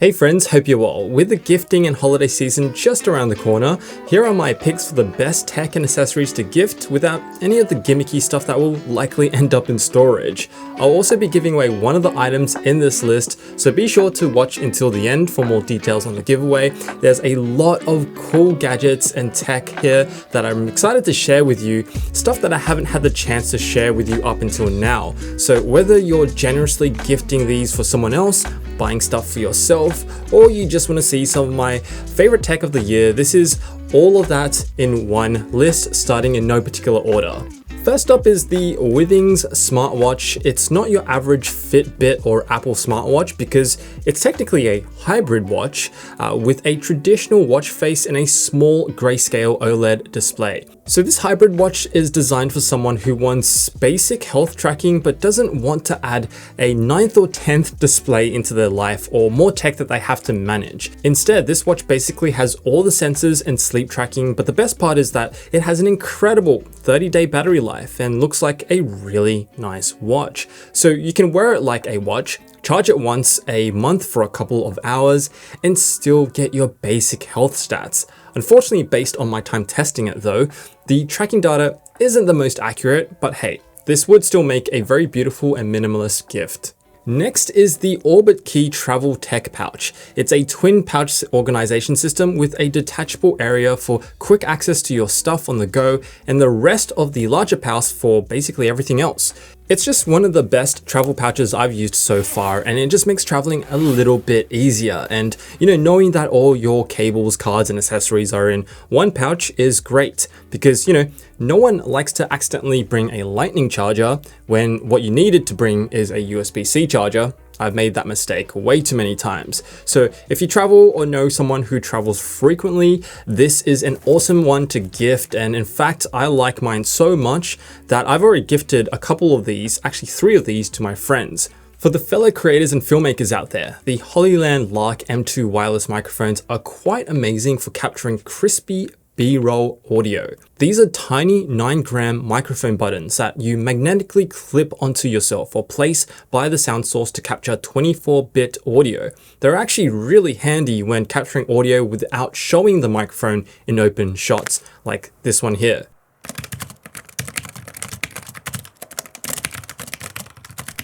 Hey friends, hope you're well. With the gifting and holiday season just around the corner, here are my picks for the best tech and accessories to gift without any of the gimmicky stuff that will likely end up in storage. I'll also be giving away one of the items in this list, so be sure to watch until the end for more details on the giveaway. There's a lot of cool gadgets and tech here that I'm excited to share with you, stuff that I haven't had the chance to share with you up until now. So whether you're generously gifting these for someone else, buying stuff for yourself, or you just want to see some of my favorite tech of the year, this is all of that in one list, starting in no particular order. First up is the Withings smartwatch. It's not your average Fitbit or Apple smartwatch because it's technically a hybrid watch with a traditional watch face and a small grayscale OLED display. So this hybrid watch is designed for someone who wants basic health tracking but doesn't want to add a 9th or 10th display into their life or more tech that they have to manage. Instead, this watch basically has all the sensors and sleep tracking, but the best part is that it has an incredible 30-day battery life and looks like a really nice watch. So you can wear it like a watch, charge it once a month for a couple of hours, and still get your basic health stats. Unfortunately, based on my time testing it though, the tracking data isn't the most accurate, but hey, this would still make a very beautiful and minimalist gift. Next is the Orbit Qi Travel Tech Pouch. It's a twin pouch organization system with a detachable area for quick access to your stuff on the go and the rest of the larger pouch for basically everything else. It's just one of the best travel pouches I've used so far, and it just makes traveling a little bit easier. And knowing that all your cables, cards, and accessories are in one pouch is great because no one likes to accidentally bring a lightning charger when what you needed to bring is a USB-C charger. I've made that mistake way too many times. So if you travel or know someone who travels frequently, this is an awesome one to gift. And in fact, I like mine so much that I've already gifted a couple of these, actually 3 of these, to my friends. For the fellow creators and filmmakers out there, the Hollyland Lark M2 wireless microphones are quite amazing for capturing crispy B-roll audio. These are tiny 9-gram microphone buttons that you magnetically clip onto yourself or place by the sound source to capture 24-bit audio. They're actually really handy when capturing audio without showing the microphone in open shots, like this one here.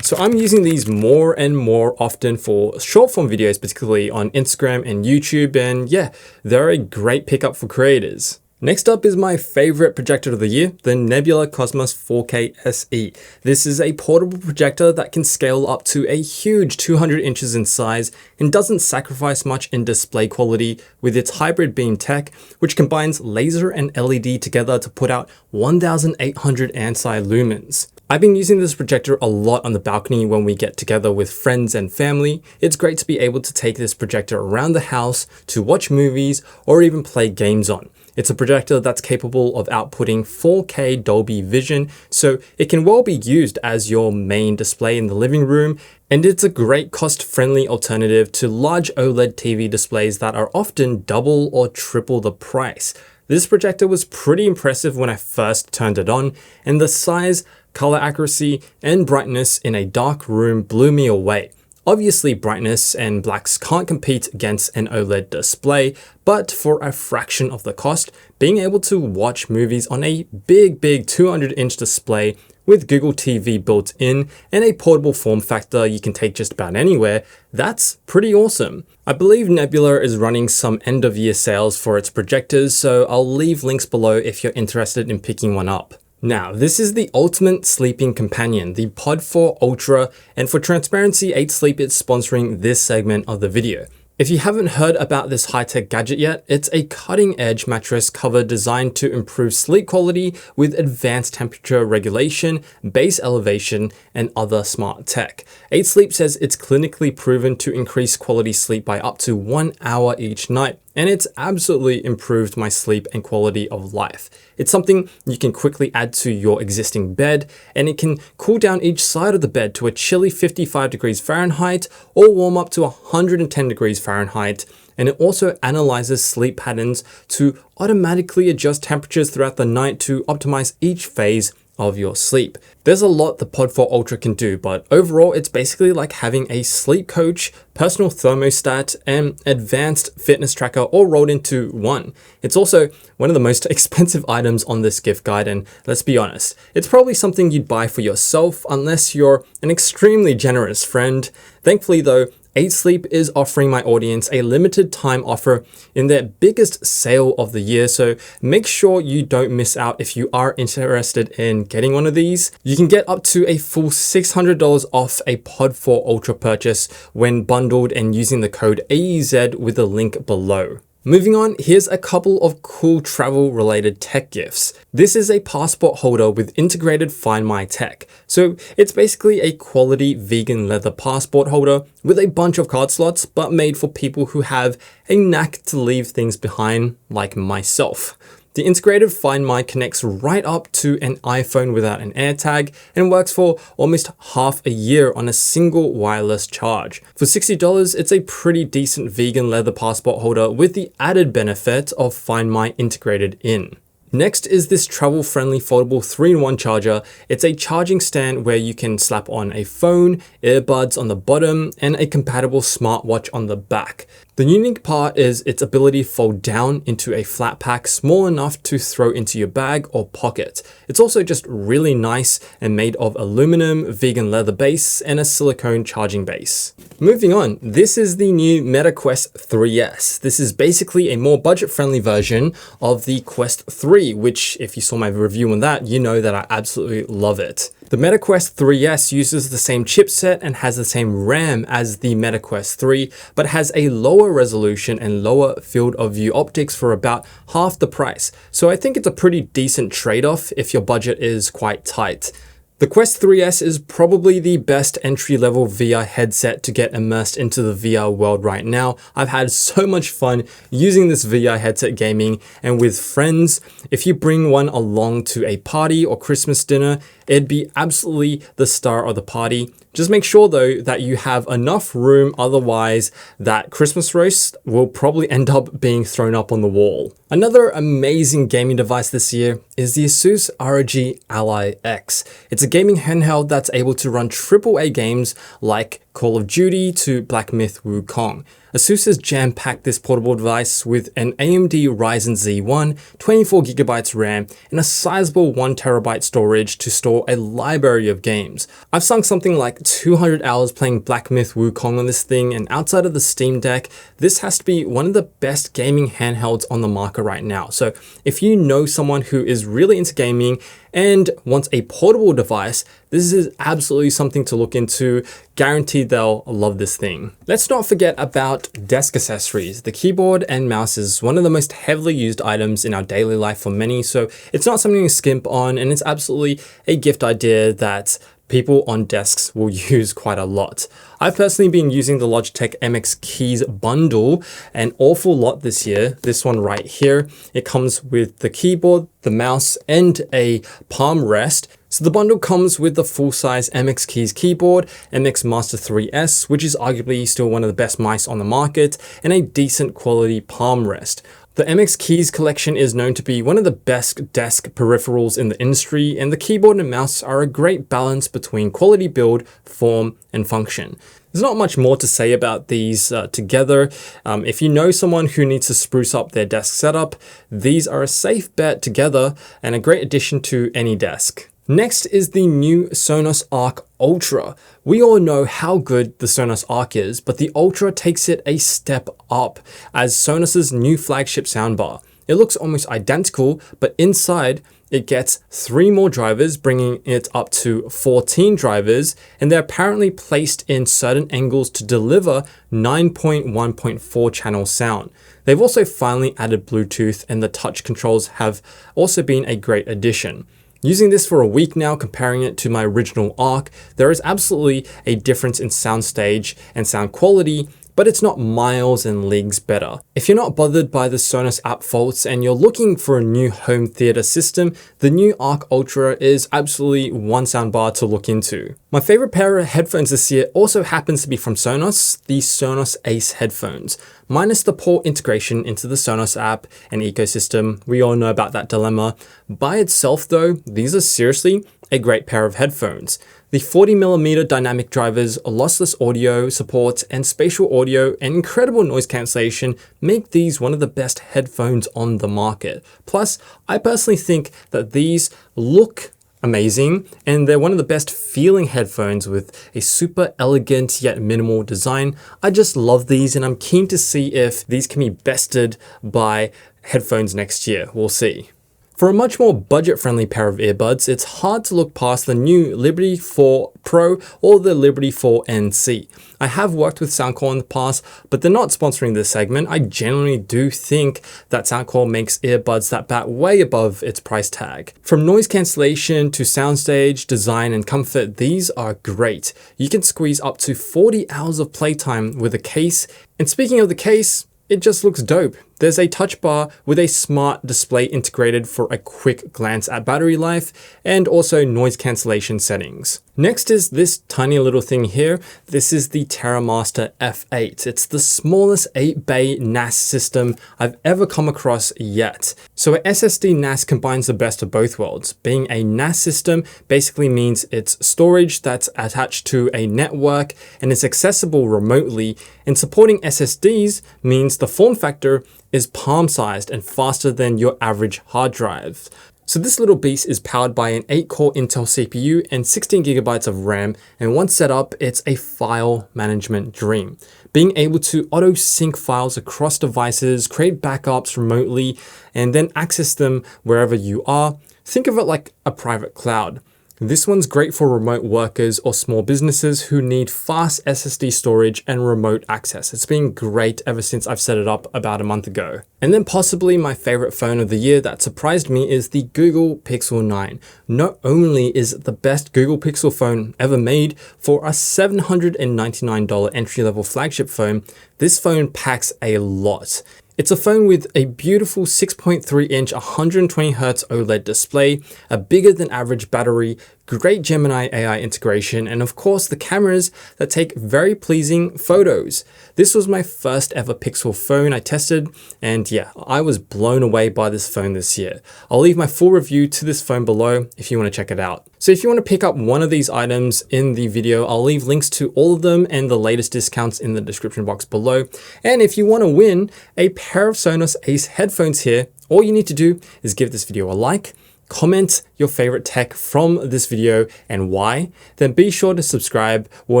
So I'm using these more and more often for short form videos, particularly on Instagram and YouTube, and yeah, they're a great pickup for creators. Next up is my favorite projector of the year, the Nebula Cosmos 4K SE. This is a portable projector that can scale up to a huge 200 inches in size and doesn't sacrifice much in display quality with its hybrid beam tech, which combines laser and LED together to put out 1,800 ANSI lumens. I've been using this projector a lot on the balcony when we get together with friends and family. It's great to be able to take this projector around the house to watch movies or even play games on. It's a projector that's capable of outputting 4K Dolby Vision, so it can well be used as your main display in the living room, and it's a great cost-friendly alternative to large OLED TV displays that are often double or triple the price. This projector was pretty impressive when I first turned it on, and the size, color accuracy, and brightness in a dark room blew me away. Obviously, brightness and blacks can't compete against an OLED display, but for a fraction of the cost, being able to watch movies on a big 200-inch display with Google TV built in and a portable form factor you can take just about anywhere, that's pretty awesome. I believe Nebula is running some end-of-year sales for its projectors, so I'll leave links below if you're interested in picking one up. Now, this is the ultimate sleeping companion, the Pod4 Ultra, and for transparency, 8 Sleep is sponsoring this segment of the video. If you haven't heard about this high-tech gadget yet, it's a cutting-edge mattress cover designed to improve sleep quality with advanced temperature regulation, base elevation, and other smart tech. 8 Sleep says it's clinically proven to increase quality sleep by up to 1 hour each night, and it's absolutely improved my sleep and quality of life. It's something you can quickly add to your existing bed, and it can cool down each side of the bed to a chilly 55 degrees Fahrenheit or warm up to 110 degrees Fahrenheit. And it also analyzes sleep patterns to automatically adjust temperatures throughout the night to optimize each phase of your sleep. There's a lot the Pod4 Ultra can do, but overall it's basically like having a sleep coach, personal thermostat, and advanced fitness tracker all rolled into one. It's also one of the most expensive items on this gift guide, and let's be honest, it's probably something you'd buy for yourself unless you're an extremely generous friend. Thankfully though, 8 Sleep is offering my audience a limited time offer in their biggest sale of the year, so make sure you don't miss out if you are interested in getting one of these. You can get up to a full $600 off a Pod4 Ultra purchase when bundled and using the code AEZ with the link below. Moving on, here's a couple of cool travel related tech gifts. This is a passport holder with integrated Find My tech. So it's basically a quality vegan leather passport holder with a bunch of card slots, but made for people who have a knack to leave things behind, like myself. The integrated Find My connects right up to an iPhone without an AirTag and works for almost half a year on a single wireless charge. For $60, it's a pretty decent vegan leather passport holder with the added benefit of Find My integrated in. Next is this travel-friendly foldable 3-in-1 charger. It's a charging stand where you can slap on a phone, earbuds on the bottom, and a compatible smartwatch on the back. The unique part is its ability to fold down into a flat pack small enough to throw into your bag or pocket. It's also just really nice and made of aluminum, vegan leather base, and a silicone charging base. Moving on, this is the new Meta Quest 3S. This is basically a more budget-friendly version of the Quest 3, which if you saw my review on that, you know that I absolutely love it. The Meta Quest 3S uses the same chipset and has the same RAM as the Meta Quest 3, but has a lower resolution and lower field of view optics for about half the price. So I think it's a pretty decent trade-off if your budget is quite tight. The Quest 3S is probably the best entry-level VR headset to get immersed into the VR world right now. I've had so much fun using this VR headset gaming and with friends. If you bring one along to a party or Christmas dinner, it'd be absolutely the star of the party. Just make sure though that you have enough room, otherwise that Christmas roast will probably end up being thrown up on the wall. Another amazing gaming device this year is the Asus ROG Ally X. It's a gaming handheld that's able to run AAA games like Call of Duty to Black Myth Wukong. Asus has jam-packed this portable device with an AMD Ryzen Z1, 24GB RAM, and a sizable 1TB storage to store a library of games. I've sunk something like 200 hours playing Black Myth Wukong on this thing, and outside of the Steam Deck, this has to be one of the best gaming handhelds on the market right now. So if you know someone who is really into gaming and wants a portable device, this is absolutely something to look into. Guaranteed they'll love this thing. Let's not forget about desk accessories. The keyboard and mouse is one of the most heavily used items in our daily life for many, so it's not something to skimp on, and it's absolutely a gift idea that people on desks will use quite a lot. I've personally been using the Logitech MX Keys bundle an awful lot this year. This one right here, it comes with the keyboard, the mouse, and a palm rest. So the bundle comes with the full-size MX Keys keyboard, MX Master 3S, which is arguably still one of the best mice on the market, and a decent quality palm rest. The MX Keys collection is known to be one of the best desk peripherals in the industry, and the keyboard and mouse are a great balance between quality build, form, and function. There's not much more to say about these together. If you know someone who needs to spruce up their desk setup, these are a safe bet together and a great addition to any desk. Next is the new Sonos Arc Ultra. We all know how good the Sonos Arc is, but the Ultra takes it a step up as Sonos's new flagship soundbar. It looks almost identical, but inside it gets 3 more drivers, bringing it up to 14 drivers, and they're apparently placed in certain angles to deliver 9.1.4 channel sound. They've also finally added Bluetooth, and the touch controls have also been a great addition. Using this for a week now, comparing it to my original Arc, there is absolutely a difference in sound stage and sound quality, but it's not miles and leagues better. If you're not bothered by the Sonos app faults and you're looking for a new home theater system, the new ROG Ultra is absolutely one soundbar to look into. My favorite pair of headphones this year also happens to be from Sonos, the Sonos Ace headphones. Minus the poor integration into the Sonos app and ecosystem, we all know about that dilemma. By itself though, these are seriously a great pair of headphones. The 40mm dynamic drivers, lossless audio support, and spatial audio and incredible noise cancellation make these one of the best headphones on the market. Plus, I personally think that these look amazing and they're one of the best feeling headphones with a super elegant yet minimal design. I just love these and I'm keen to see if these can be bested by headphones next year. We'll see. For a much more budget-friendly pair of earbuds, it's hard to look past the new Liberty 4 Pro or the Liberty 4 NC. I have worked with Soundcore in the past, but they're not sponsoring this segment. I genuinely do think that Soundcore makes earbuds that bat way above its price tag. From noise cancellation to soundstage, design, and comfort, these are great. You can squeeze up to 40 hours of playtime with a case. And speaking of the case, it just looks dope. There's a touch bar with a smart display integrated for a quick glance at battery life and also noise cancellation settings. Next is this tiny little thing here. This is the Terramaster F8. It's the smallest 8-bay NAS system I've ever come across yet. So a SSD NAS combines the best of both worlds. Being a NAS system basically means it's storage that's attached to a network and is accessible remotely, and supporting SSDs means the form factor is palm-sized and faster than your average hard drive. So this little beast is powered by an 8-core Intel CPU and 16GB of RAM, and once set up, it's a file management dream. Being able to auto-sync files across devices, create backups remotely, and then access them wherever you are. Think of it like a private cloud. This one's great for remote workers or small businesses who need fast SSD storage and remote access. It's been great ever since I've set it up about a month ago. And then possibly my favorite phone of the year that surprised me is the Google Pixel 9. Not only is it the best Google Pixel phone ever made, for a $799 entry-level flagship phone, this phone packs a lot. It's a phone with a beautiful 6.3-inch 120Hz OLED display, a bigger than average battery, great Gemini AI integration, and of course the cameras that take very pleasing photos. This was my first ever Pixel phone I tested, and yeah, I was blown away by this phone this year. I'll leave my full review to this phone below if you want to check it out. So if you want to pick up one of these items in the video, I'll leave links to all of them and the latest discounts in the description box below. And if you want to win a pair of Sonos Ace headphones here, all you need to do is give this video a like, comment your favorite tech from this video and why, then be sure to subscribe. We'll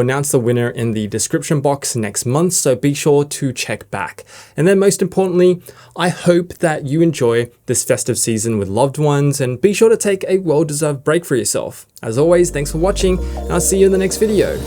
announce the winner in the description box next month, so be sure to check back. And then most importantly, I hope that you enjoy this festive season with loved ones and be sure to take a well-deserved break for yourself. As always, thanks for watching and I'll see you in the next video.